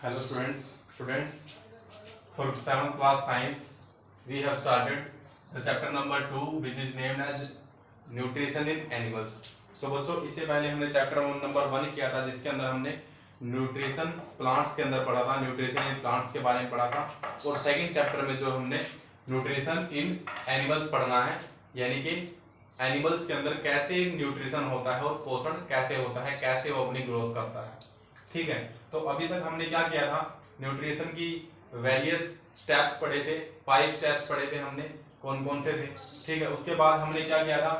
Hello students. For 7th class science, we have started the chapter number 2, which is named as nutrition in animals. So बच्चों, इससे पहले हमने chapter number 1 किया था, जिसके अंदर हमने न्यूट्रिशन प्लांट्स के अंदर पढ़ा था, न्यूट्रिशन इन प्लांट्स के बारे में पढ़ा था। और सेकंड चैप्टर में जो हमने न्यूट्रिशन इन एनिमल्स पढ़ना है, यानी कि एनिमल्स के अंदर कैसे न्यूट्रिशन होता है और पोषण कैसे होता है, कैसे वो अपनी ग्रोथ करता है। ठीक है, तो अभी तक हमने क्या किया था, न्यूट्रिशन की वेरियस स्टेप्स पढ़े थे, 5 स्टेप्स पढ़े थे हमने, कौन कौन से थे। ठीक है, उसके बाद हमने क्या किया था,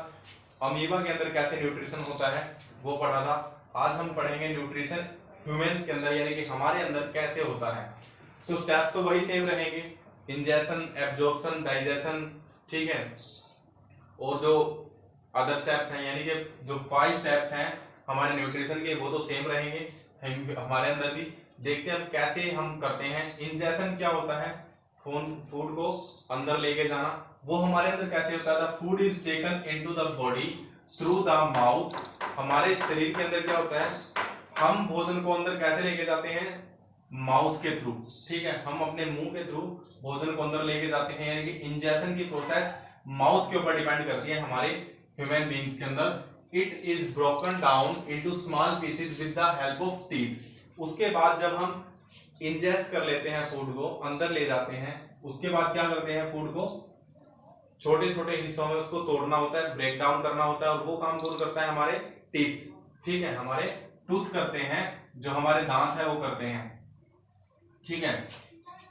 अमीबा के अंदर कैसे न्यूट्रिशन होता है वो पढ़ा था। आज हम पढ़ेंगे न्यूट्रिशन ह्यूमंस के अंदर, यानी कि हमारे अंदर कैसे होता है। तो स्टेप्स तो वही सेम रहेंगे, इंजेक्शन, एब्जॉर्प्शन, डाइजेशन। ठीक है, और जो अदर स्टेप्स हैं, यानी कि जो 5 स्टेप्स हैं हमारे न्यूट्रिशन के, वो तो सेम रहेंगे हमारे अंदर भी। देखते हैं अब कैसे हम करते हैं। इंजेक्शन क्या होता है, फूड को अंदर लेके जाना, वो हमारे अंदर कैसे होता है। Food is taken into the body through the mouth. हमारे शरीर के अंदर क्या होता है, हम भोजन को अंदर कैसे लेके जाते हैं, माउथ के थ्रू। ठीक है, हम अपने मुंह के थ्रू भोजन को अंदर लेके जाते हैं, यानी कि इंजेक्शन की प्रोसेस माउथ के ऊपर डिपेंड करती है हमारे ह्यूमन बींग्स के अंदर। It is broken down into small pieces with the help of teeth. उसके बाद जब हम इंजेस्ट कर लेते हैं, फूड को अंदर ले जाते हैं, उसके बाद क्या करते हैं, फूड को छोटे छोटे हिस्सों में उसको तोड़ना होता है, ब्रेक डाउन करना होता है, और वो काम कौन करता है, हमारे टीथ। ठीक है, हमारे टूथ करते हैं, जो हमारे दांत है वो करते हैं। ठीक है,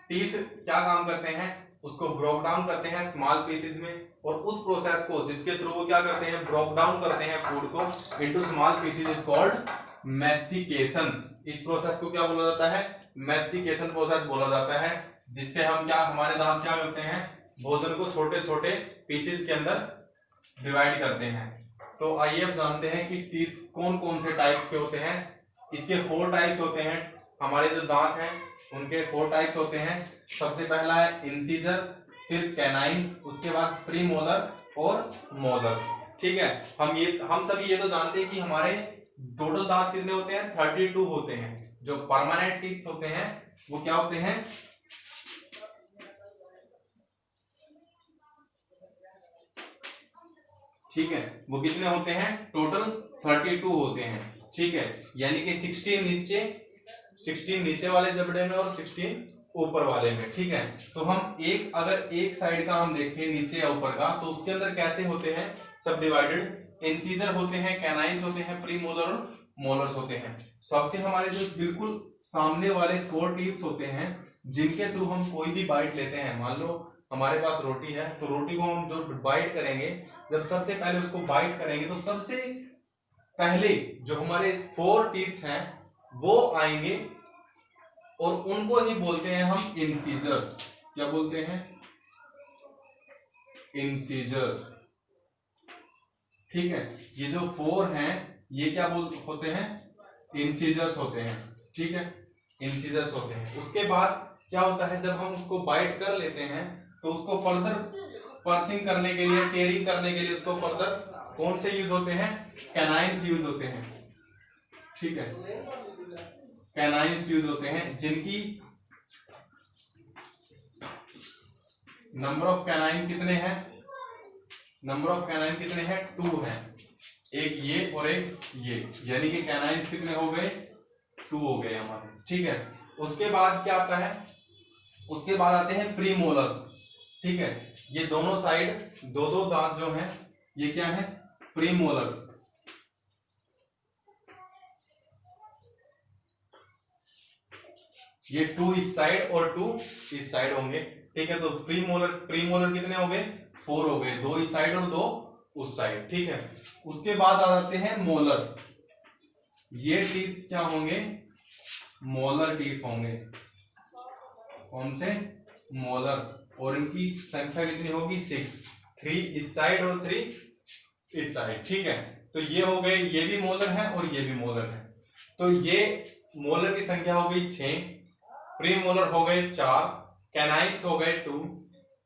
टीथ क्या काम करते हैं, उसको ब्रोक डाउन करते हैं स्मॉल पीसेस में, और उस प्रोसेस को जिसके थ्रू वो क्या करते हैं, ब्रोक डाउन करते हैं फूड को into small pieces, is called mastication. इस प्रोसेस को क्या बोला जाता है, मैस्टिकेशन प्रोसेस बोला जाता है, जिससे हम क्या, हमारे दांत क्या करते हैं, भोजन को छोटे छोटे पीसेस के अंदर डिवाइड करते हैं। तो आइए अब जानते हैं कि टीथ कौन कौन से टाइप्स के होते हैं। इसके 4 टाइप्स होते हैं। हमारे जो दांत हैं उनके 4 टाइप्स होते हैं। सबसे पहला है इंसीजर, फिर कैनाइन्स, उसके बाद प्रीमोलर और मोलर्स। ठीक है, हम सभी ये तो जानते हैं कि हमारे टोटल दांत कितने होते हैं, 32 होते हैं। जो परमानेंट टीथ होते हैं वो क्या होते हैं, ठीक है, वो कितने होते हैं, टोटल 32 होते हैं। ठीक है, यानी कि 16 नीचे वाले जबड़े में और 16 ऊपर वाले में। ठीक है, तो हम अगर एक साइड का हम देखें, नीचे या ऊपर का, तो उसके अंदर कैसे होते हैं, सब डिवाइडेड। इंसीजर होते हैं, कैनाइन्स होते हैं, प्रीमोलर और मोलर्स होते हैं। सबसे हमारे जो बिल्कुल सामने वाले 4 टीथ होते हैं, जिनके थ्रू हम कोई भी बाइट लेते हैं। मान लो हमारे पास रोटी है, तो रोटी को हम जो बाइट करेंगे, जब सबसे पहले उसको बाइट करेंगे, तो सबसे पहले जो हमारे 4 टीथ हैं वो आएंगे, और उनको ही बोलते हैं हम इंसीजर। क्या बोलते हैं, इंसीजर्स। ठीक है, ये जो 4 हैं ये क्या होते हैं, इंसीजर्स होते हैं। ठीक है, इंसीजर्स होते हैं। उसके बाद क्या होता है, जब हम उसको बाइट कर लेते हैं, तो उसको फर्दर पर्सिंग करने के लिए, टेयरिंग करने के लिए उसको फर्दर कौन से यूज होते हैं, कैनाइन्स यूज होते हैं। ठीक है, कैनाइन्स यूज होते हैं, जिनकी नंबर ऑफ कैनाइन कितने हैं, नंबर ऑफ कैनाइन कितने हैं, 2 हैं। एक ये और एक ये, यानी कि कैनाइन्स कितने हो गए, 2 हो गए हमारे। ठीक है, उसके बाद क्या आता है, उसके बाद आते हैं प्रीमोलर्स। ठीक है, ये दोनों साइड 2-2 दांत जो हैं, ये क्या है, प्रीमोलर। ये 2 इस साइड और 2 इस साइड होंगे। ठीक है, तो प्रीमोलर कितने हो गए, 4 हो गए, 2 इस साइड और 2 उस साइड। ठीक है, उसके बाद आ जाते हैं मोलर। ये टीथ क्या होंगे, मोलर टीथ होंगे। कौन से, मोलर। और इनकी संख्या कितनी होगी, 6, 3 इस साइड और 3 इस साइड। ठीक है, तो ये हो गए, ये भी मोलर है और ये भी मोलर है। तो ये मोलर की संख्या हो गई 6, प्रीमोलर हो गए 4, कैनाइन्स हो गए 2,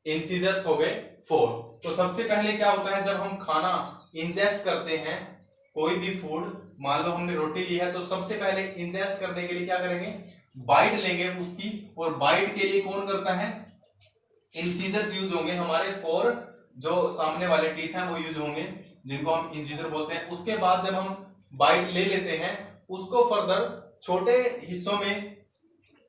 इंसीजर्स हो गए 4। तो सबसे पहले क्या होता है, जब हम खाना इंजेस्ट करते हैं, कोई भी फूड, मान लो हमने रोटी ली है, तो सबसे पहले इंजेस्ट करने के लिए क्या करेंगे, बाइट लेंगे उसकी, और बाइट के लिए कौन करता है, इंसीजर्स यूज होंगे हमारे फॉर जो सामने वाले टीथ हैं वो यूज होंगे, जिनको हम इंसीजर बोलते हैं। उसके बाद जब हम बाइट ले लेते हैं उसको फर्दर छोटे हिस्सों में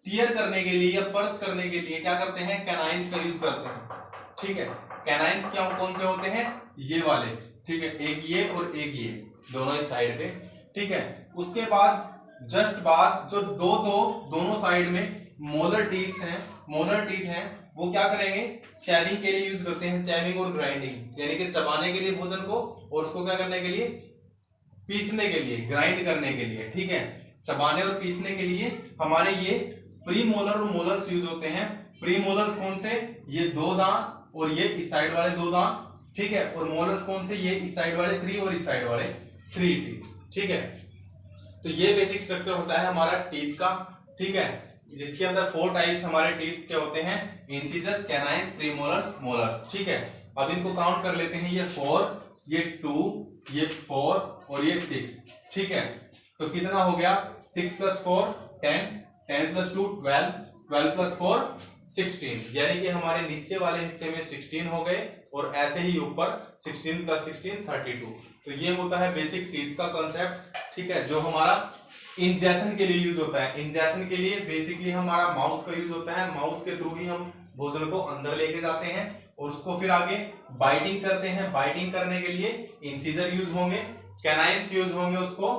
टियर करने के लिए या पर्स करने के लिए क्या करते हैं, कैनाइंस का यूज करते हैं। ठीक है, कैनाइंस क्या कौन से होते हैं, ये वाले। ठीक है, एक ये और एक ये, दोनों इस साइड पे। ठीक है, उसके बाद जस्ट बाद जो दोनों साइड में मोलर टीथ हैं वो क्या करेंगे, चैविंग के लिए यूज करते हैं। चैविंग और ग्राइंडिंग यानी कि चबाने के लिए भोजन को, और उसको क्या करने के लिए, पीसने के लिए, ग्राइंड करने के लिए। ठीक है, चबाने और पीसने के लिए हमारे ये प्री मोलर और मोलर्स यूज होते हैं। प्री मोलर्स कौन से, ये 2 दांत और ये इस साइड वाले 2 दांत। ठीक है, और मोलर्स कौन से, ये इस साइड वाले 3 और इस साइड वाले 3 टीथ। ठीक है, तो ये बेसिक स्ट्रक्चर होता है हमारा टीथ का। ठीक है, जिसके अंदर 4 टाइप्स हमारे टीथ के होते हैं, इंसिजर्स, कैनाइंस, प्रीमोलर्स, मोलर्स। ठीक है, अब इनको काउंट कर लेते हैं, ये 4, ये 2, ये 4 और ये 6। ठीक है, तो कितना हो गया, 6 + 4 10, 10 + 2 12, 12 + 4 16, यानी कि हमारे नीचे वाले हिस्से में 16 हो गए, और ऐसे ही ऊपर 16 + 16 32। तो ये होता है बेसिक टीथ का कॉन्सेप्ट। ठीक है, जो हमारा इंजेक्शन के लिए यूज होता है। इंजेक्शन के लिए बेसिकली हमारा माउथ का यूज होता है, माउथ के थ्रू ही हम भोजन को अंदर लेके जाते हैं और उसको फिर आगे बाइटिंग करते हैं। बाइटिंग करने के लिए इंसीजर यूज होंगे, कैनाइंस यूज होंगे उसको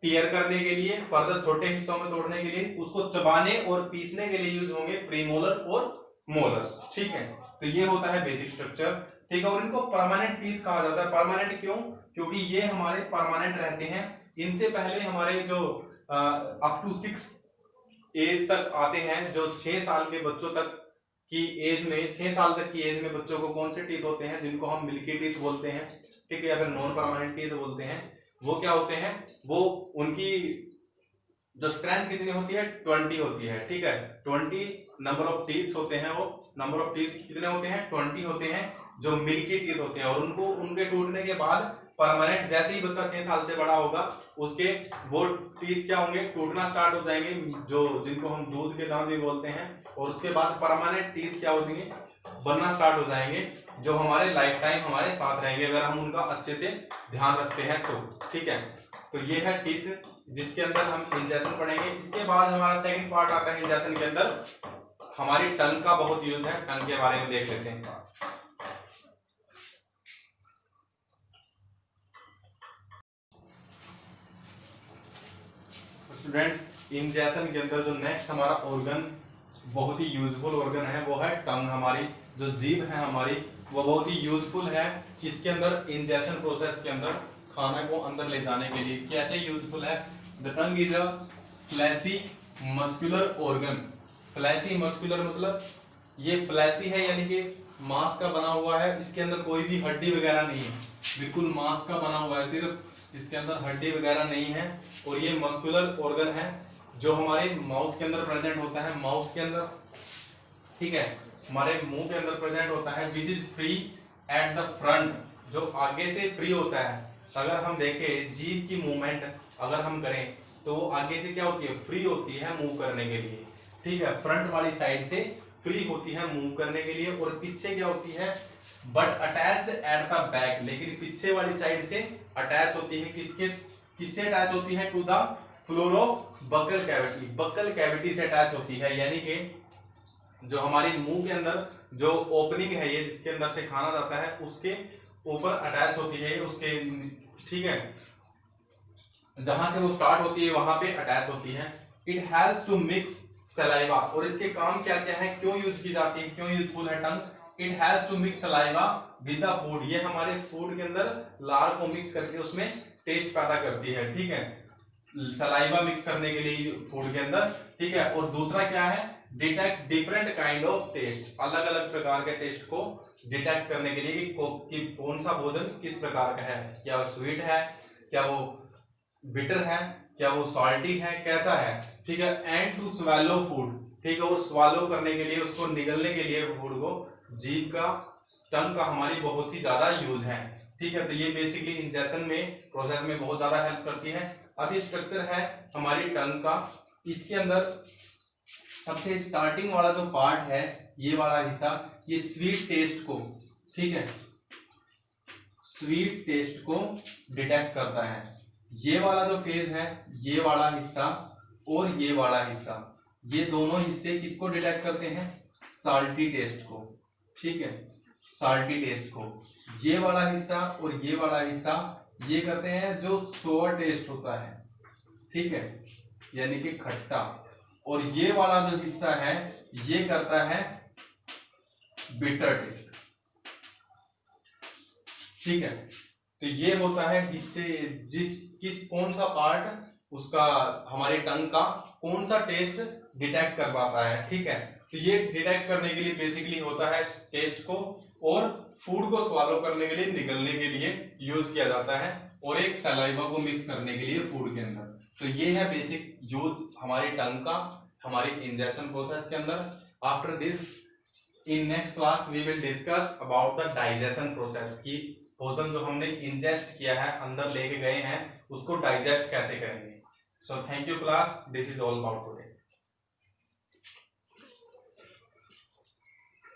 टीयर करने के लिए, फर्दर छोटे हिस्सों में तोड़ने के लिए, उसको चबाने और पीसने के लिए यूज होंगे प्रीमोलर और मोलर्स। ठीक है, तो ये होता है बेसिक स्ट्रक्चर। ठीक है, और इनको परमानेंट टीथ कहा जाता है। परमानेंट क्यों, क्योंकि ये हमारे परमानेंट रहते हैं। इनसे पहले हमारे जो अप टू 6 एज तक आते हैं, जो 6 साल के बच्चों तक की एज में, 6 साल तक की एज में बच्चों को कौन से टीथ होते हैं, जिनको हम मिल्की टीथ बोलते हैं। ठीक है, या फिर नॉन परमानेंट टीथ बोलते हैं। वो क्या होते हैं, वो उनकी जो स्ट्रेंथ कितनी होती है, 20 होती है। ठीक है, 20 नंबर ऑफ टीथ होते हैं। वो नंबर ऑफ टीथ कितने होते हैं, 20 होते हैं, जो मिल्की टीथ होते हैं। और उनको, उनके टूटने के बाद परमानेंट, जैसे ही बच्चा 6 साल से बड़ा होगा उसके वो टीथ क्या होंगे, टूटना स्टार्ट हो जाएंगे, जो जिनको हम दूध के दांत भी बोलते हैं। और उसके बाद परमानेंट टीथ क्या होंगे, बनना स्टार्ट हो जाएंगे, जो हमारे लाइफ टाइम हमारे साथ रहेंगे अगर हम उनका अच्छे से ध्यान रखते हैं तो। ठीक है, तो ये है टीथ, जिसके अंदर हम इंजेक्शन पढ़ेंगे। इसके बाद हमारा सेकंड पार्ट आता है इंजेक्शन के अंदर, हमारी टंग का बहुत यूज है। टंग के बारे में देख लेते हैं। स्टूडेंट्स, इंजेक्शन के अंदर जो नेक्स्ट हमारा ऑर्गन, बहुत ही यूजफुल ऑर्गन है, वो है टंग। हमारी जो जीभ है हमारी, वो बहुत ही यूजफुल है। किसके अंदर, इंजेक्शन प्रोसेस के अंदर, खाना को अंदर ले जाने के लिए। कैसे यूजफुल है, the tongue is a fleshy muscular organ. Fleshy muscular मतलब ये फ्लैसी है, यानी कि मांस का बना हुआ है। इसके अंदर कोई भी हड्डी वगैरह नहीं है, बिल्कुल मांस का बना हुआ है, सिर्फ इसके अंदर हड्डी वगैरह नहीं है। और ये मस्कुलर ऑर्गन है जो हमारे माउथ के अंदर प्रेजेंट होता है, माउथ के अंदर। ठीक है, हमारे मुंह के अंदर प्रेजेंट होता है, which is free at the front, जो आगे से फ्री होता है। अगर हम देखें जीभ की मूवमेंट अगर हम करें तो वो आगे से क्या होती है, फ्री होती है मूव करने के लिए। ठीक है, फ्रंट वाली साइड से फ्री होती है मूव करने के लिए। और पीछे क्या होती है, but attached at the back, लेकिन पीछे वाली साइड से अटैच होती है, किससे अटैच होती है, to the floor of buccal cavity, buccal cavity से अटैच होती है। यानी कि जो हमारी मुंह के अंदर जो ओपनिंग है, ये जिसके अंदर से खाना जाता है, उसके ऊपर अटैच होती है उसके। ठीक है, जहां से वो स्टार्ट होती है वहां पे अटैच होती है। It helps to mix saliva, और इसके काम क्या क्या है, क्यों यूज की जाती है, क्यों यूजफुल है tongue. It helps to mix saliva with the food, ये हमारे फूड के अंदर लार को मिक्स करके उसमें टेस्ट पैदा करती है। ठीक है, सलाइवा मिक्स करने के लिए फूड के अंदर। ठीक है, और दूसरा क्या है, detect different kind of taste, अलग अलग प्रकार के टेस्ट को डिटेक्ट करने के लिए कि कौन सा भोजन किस प्रकार का है, क्या वो स्वीट है, क्या वो बिटर है, क्या वो सॉल्टी है, कैसा है। ठीक है, एंड टू स्वेलो फूड, ठीक है, वो स्वालो करने के लिए, उसको निगलने के लिए फूड को, जीभ का, टंग का हमारी बहुत ही ज्यादा यूज है। ठीक है, तो ये बेसिकली इंजेक्शन में प्रोसेस में बहुत ज्यादा हेल्प करती है। अब ये स्ट्रक्चर है हमारी टंग का, इसके अंदर सबसे स्टार्टिंग वाला जो पार्ट है, ये वाला हिस्सा, ये स्वीट टेस्ट को, ठीक है, स्वीट टेस्ट को डिटेक्ट करता है। ये वाला जो फेज है, ये वाला हिस्सा और ये वाला हिस्सा, ये दोनों हिस्से किसको डिटेक्ट करते हैं? साल्टी टेस्ट को, ठीक है, साल्टी टेस्ट को। ये वाला हिस्सा और ये वाला हिस्सा ये करते हैं जो सोर टेस्ट होता है, ठीक है, यानी कि खट्टा। और ये वाला जो हिस्सा है ये करता है बिटर टेस्ट, ठीक है। तो ये होता है इससे कौन सा पार्ट उसका, हमारी टंग का कौन सा टेस्ट डिटेक्ट कर पाता है, ठीक है। तो ये डिटेक्ट करने के लिए बेसिकली होता है टेस्ट को, और फूड को स्वालो करने के लिए, निगलने के लिए यूज किया जाता है, और एक सलाइवा को मिक्स करने के लिए फूड के अंदर। तो ये है बेसिक यूज हमारी टंग का हमारी इंजेक्शन प्रोसेस के अंदर। After this in next class we will discuss about the digestion process, की भोजन जो हमने इंजेस्ट किया है, अंदर लेके गए हैं, उसको डाइजेस्ट कैसे करेंगे। So thank you class, this is all about today.